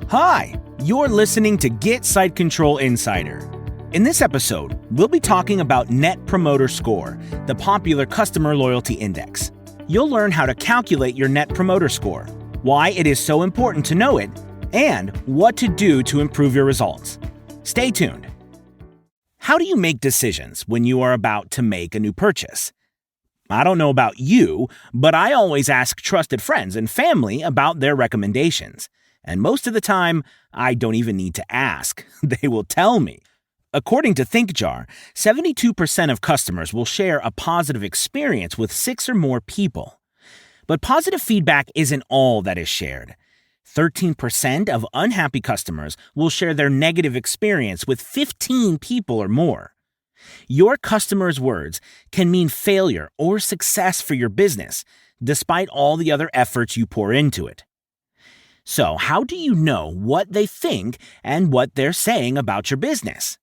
Hi, you're listening to Get Site Control Insider. In this episode, we'll be talking about Net Promoter Score, the popular customer loyalty index. You'll learn how to calculate your Net Promoter Score, why it is so important to know it, and what to do to improve your results. Stay tuned. How do you make decisions when you are about to make a new purchase? I don't know about you, but I always ask trusted friends and family about their recommendations. And most of the time, I don't even need to ask. They will tell me. According to ThinkJar, 72% of customers will share a positive experience with 6 or more people. But positive feedback isn't all that is shared. 13% of unhappy customers will share their negative experience with 15 people or more. Your customers' words can mean failure or success for your business, despite all the other efforts you pour into it. So, how do you know what they think and what they're saying about your business?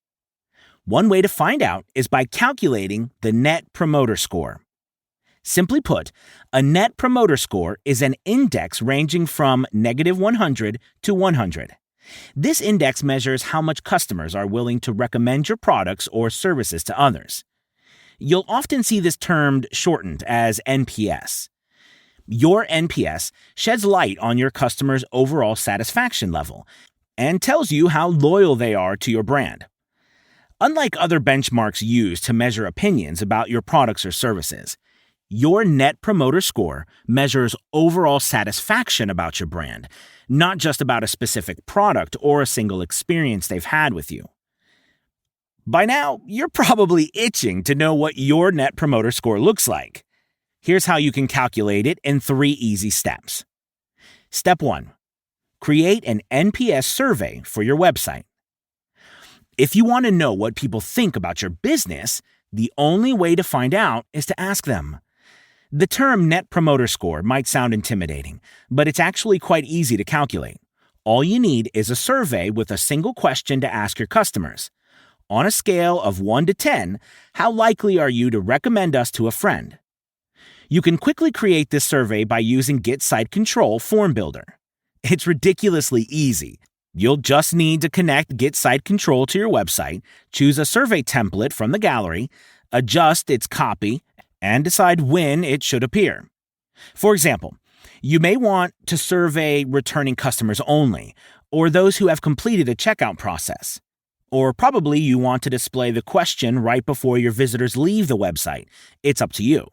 One way to find out is by calculating the Net Promoter Score. Simply put, a Net Promoter Score is an index ranging from -100 to 100. This index measures how much customers are willing to recommend your products or services to others. You'll often see this termed shortened as NPS. Your NPS sheds light on your customers' overall satisfaction level and tells you how loyal they are to your brand. Unlike other benchmarks used to measure opinions about your products or services, your Net Promoter Score measures overall satisfaction about your brand, not just about a specific product or a single experience they've had with you. By now, you're probably itching to know what your Net Promoter Score looks like. Here's how you can calculate it in 3 easy steps. Step 1. Create an NPS survey for your website. If you want to know what people think about your business, the only way to find out is to ask them. The term Net Promoter Score might sound intimidating, but it's actually quite easy to calculate. All you need is a survey with a single question to ask your customers. On a scale of 1 to 10, how likely are you to recommend us to a friend? You can quickly create this survey by using Get Site Control Form Builder. It's ridiculously easy. You'll just need to connect Get Site Control to your website, choose a survey template from the gallery, adjust its copy, and decide when it should appear. For example, you may want to survey returning customers only, or those who have completed a checkout process. Or probably you want to display the question right before your visitors leave the website. It's up to you.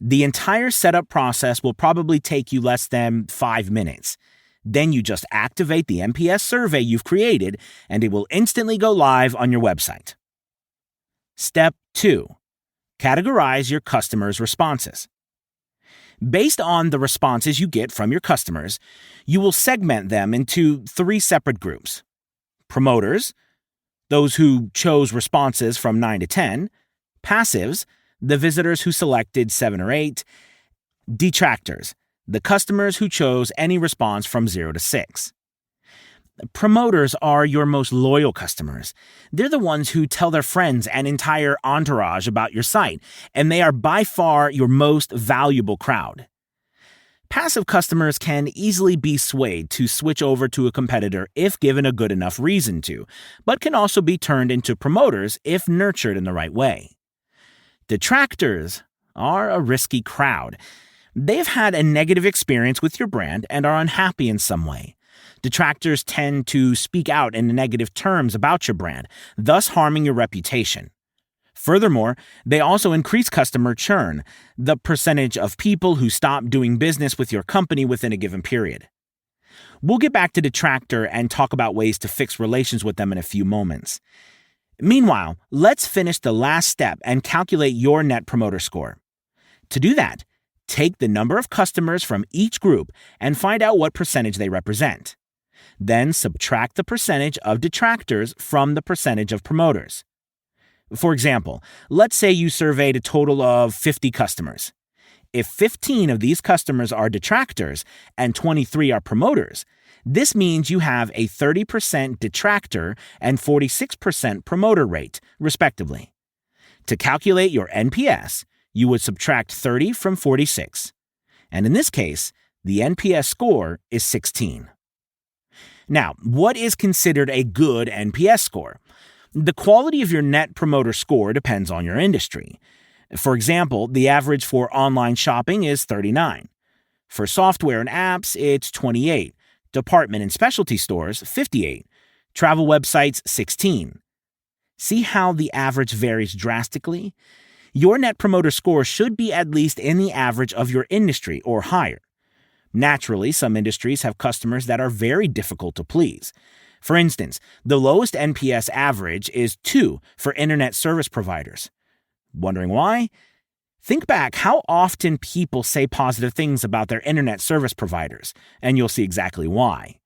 The entire setup process will probably take you less than 5 minutes. Then you just activate the NPS survey you've created, and it will instantly go live on your website. Step 2. Categorize your customers' responses. Based on the responses you get from your customers, you will segment them into 3 separate groups. Promoters, those who chose responses from 9 to 10, passives, the visitors who selected 7 or 8, detractors, the customers who chose any response from 0 to 6. Promoters are your most loyal customers. They're the ones who tell their friends and entire entourage about your site, and they are by far your most valuable crowd. Passive customers can easily be swayed to switch over to a competitor if given a good enough reason to, but can also be turned into promoters if nurtured in the right way. Detractors are a risky crowd. They've had a negative experience with your brand and are unhappy in some way. Detractors tend to speak out in negative terms about your brand, thus harming your reputation. Furthermore, they also increase customer churn, the percentage of people who stop doing business with your company within a given period. We'll get back to detractor and talk about ways to fix relations with them in a few moments. Meanwhile, let's finish the last step and calculate your Net Promoter Score. To do that, take the number of customers from each group and find out what percentage they represent. Then subtract the percentage of detractors from the percentage of promoters. For example, let's say you surveyed a total of 50 customers. If 15 of these customers are detractors and 23 are promoters, this means you have a 30% detractor and 46% promoter rate, respectively. To calculate your NPS, you would subtract 30 from 46. And in this case, the NPS score is 16. Now, what is considered a good NPS score? The quality of your Net Promoter Score depends on your industry. For example, the average for online shopping is 39. For software and apps, it's 28. Department and specialty stores, 58. Travel websites, 16. See how the average varies drastically? Your Net Promoter Score should be at least in the average of your industry or higher. Naturally, some industries have customers that are very difficult to please. For instance, the lowest NPS average is 2 for internet service providers. Wondering why? Think back how often people say positive things about their internet service providers, and you'll see exactly why.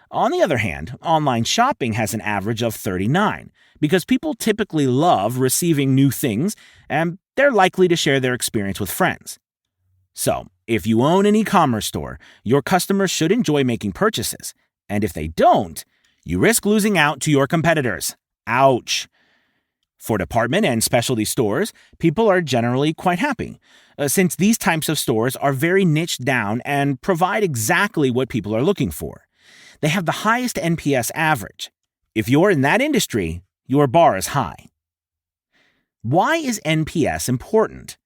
On the other hand, online shopping has an average of 39 because people typically love receiving new things and they're likely to share their experience with friends. So, if you own an e-commerce store, your customers should enjoy making purchases, and if they don't, you risk losing out to your competitors. Ouch! For department and specialty stores, people are generally quite happy, since these types of stores are very niched down and provide exactly what people are looking for. They have the highest NPS average. If you're in that industry, your bar is high. Why is NPS important?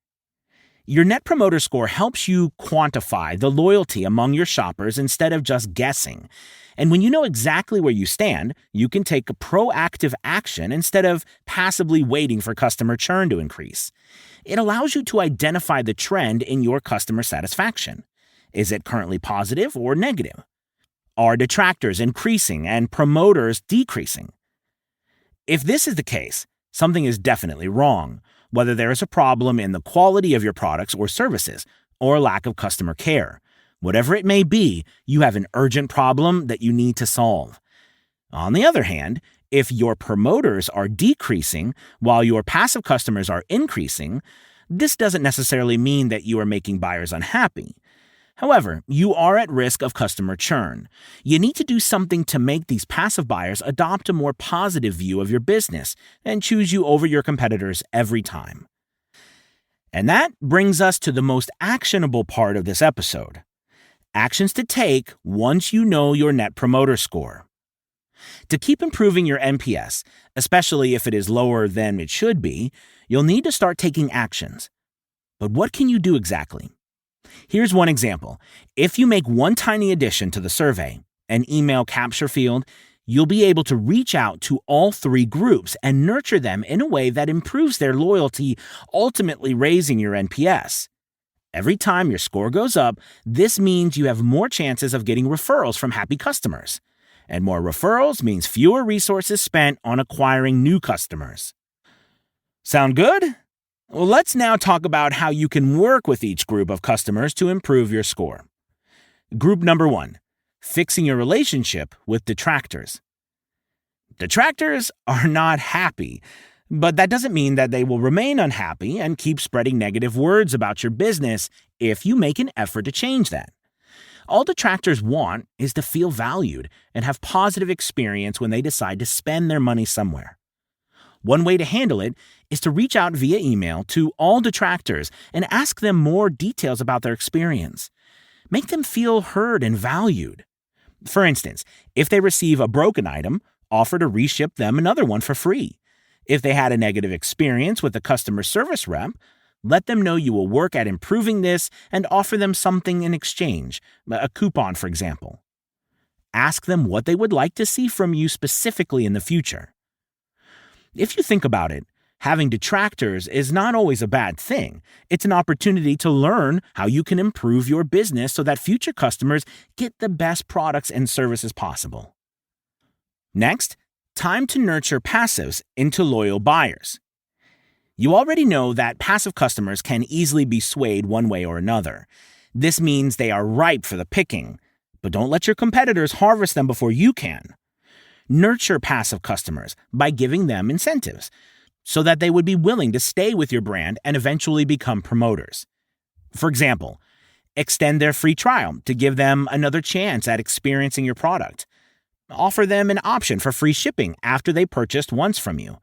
Your Net Promoter Score helps you quantify the loyalty among your shoppers instead of just guessing. And when you know exactly where you stand, you can take a proactive action instead of passively waiting for customer churn to increase. It allows you to identify the trend in your customer satisfaction. Is it currently positive or negative? Are detractors increasing and promoters decreasing? If this is the case, something is definitely wrong, whether there is a problem in the quality of your products or services, or a lack of customer care. Whatever it may be, you have an urgent problem that you need to solve. On the other hand, if your promoters are decreasing while your passive customers are increasing, this doesn't necessarily mean that you are making buyers unhappy. However, you are at risk of customer churn. You need to do something to make these passive buyers adopt a more positive view of your business and choose you over your competitors every time. And that brings us to the most actionable part of this episode. Actions to take once you know your Net Promoter Score. To keep improving your NPS, especially if it is lower than it should be, you'll need to start taking actions. But what can you do exactly? Here's one example. If you make one tiny addition to the survey, an email capture field, you'll be able to reach out to all 3 groups and nurture them in a way that improves their loyalty, ultimately raising your NPS. Every time your score goes up, this means you have more chances of getting referrals from happy customers. And more referrals means fewer resources spent on acquiring new customers. Sound good? Well, let's now talk about how you can work with each group of customers to improve your score. Group number 1, fixing your relationship with detractors. Detractors are not happy, but that doesn't mean that they will remain unhappy and keep spreading negative words about your business if you make an effort to change that. All detractors want is to feel valued and have positive experience when they decide to spend their money somewhere. One way to handle it is to reach out via email to all detractors and ask them more details about their experience. Make them feel heard and valued. For instance, if they receive a broken item, offer to reship them another one for free. If they had a negative experience with a customer service rep, let them know you will work at improving this and offer them something in exchange, a coupon, for example. Ask them what they would like to see from you specifically in the future. If you think about it, having detractors is not always a bad thing. It's an opportunity to learn how you can improve your business so that future customers get the best products and services possible. Next, time to nurture passives into loyal buyers. You already know that passive customers can easily be swayed one way or another. This means they are ripe for the picking, but don't let your competitors harvest them before you can. Nurture passive customers by giving them incentives so that they would be willing to stay with your brand and eventually become promoters. For example, extend their free trial to give them another chance at experiencing your product. Offer them an option for free shipping after they purchased once from you.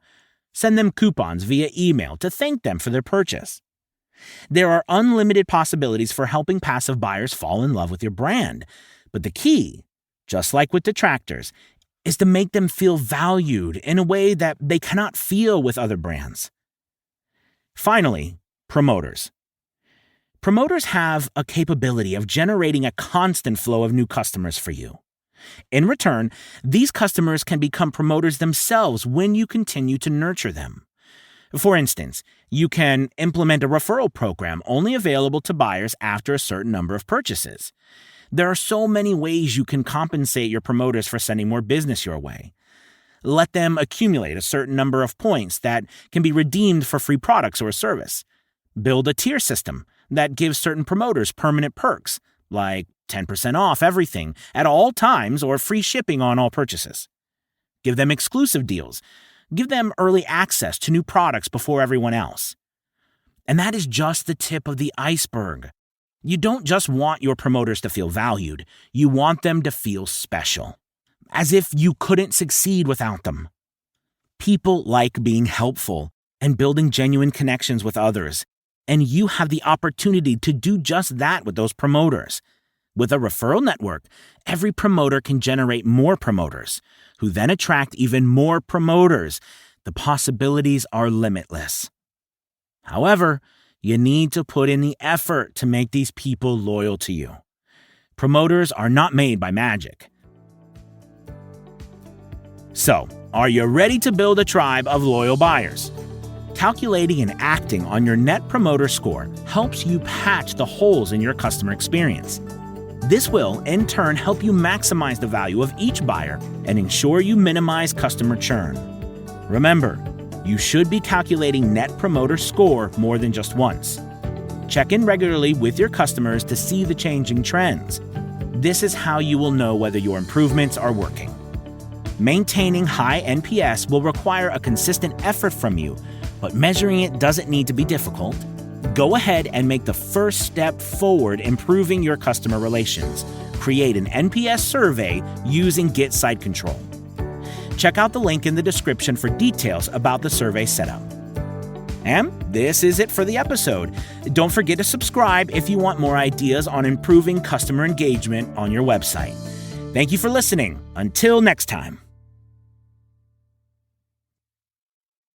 Send them coupons via email to thank them for their purchase. There are unlimited possibilities for helping passive buyers fall in love with your brand, but the key just like with detractors, is to make them feel valued in a way that they cannot feel with other brands. Finally, promoters. Promoters have a capability of generating a constant flow of new customers for you. In return, these customers can become promoters themselves when you continue to nurture them. For instance, you can implement a referral program only available to buyers after a certain number of purchases. There are so many ways you can compensate your promoters for sending more business your way. Let them accumulate a certain number of points that can be redeemed for free products or a service. Build a tier system that gives certain promoters permanent perks, like 10% off everything at all times or free shipping on all purchases. Give them exclusive deals. Give them early access to new products before everyone else. And that is just the tip of the iceberg. You don't just want your promoters to feel valued, you want them to feel special, as if you couldn't succeed without them. People like being helpful and building genuine connections with others, and you have the opportunity to do just that with those promoters. With a referral network, every promoter can generate more promoters, who then attract even more promoters. The possibilities are limitless. However, you need to put in the effort to make these people loyal to you. Promoters are not made by magic. So, are you ready to build a tribe of loyal buyers? Calculating and acting on your Net Promoter Score helps you patch the holes in your customer experience. This will, in turn, help you maximize the value of each buyer and ensure you minimize customer churn. Remember, you should be calculating Net Promoter Score more than just once. Check in regularly with your customers to see the changing trends. This is how you will know whether your improvements are working. Maintaining high NPS will require a consistent effort from you, but measuring it doesn't need to be difficult. Go ahead and make the first step forward improving your customer relations. Create an NPS survey using Get Site Control. Check out the link in the description for details about the survey setup. And this is it for the episode. Don't forget to subscribe if you want more ideas on improving customer engagement on your website. Thank you for listening. Until next time.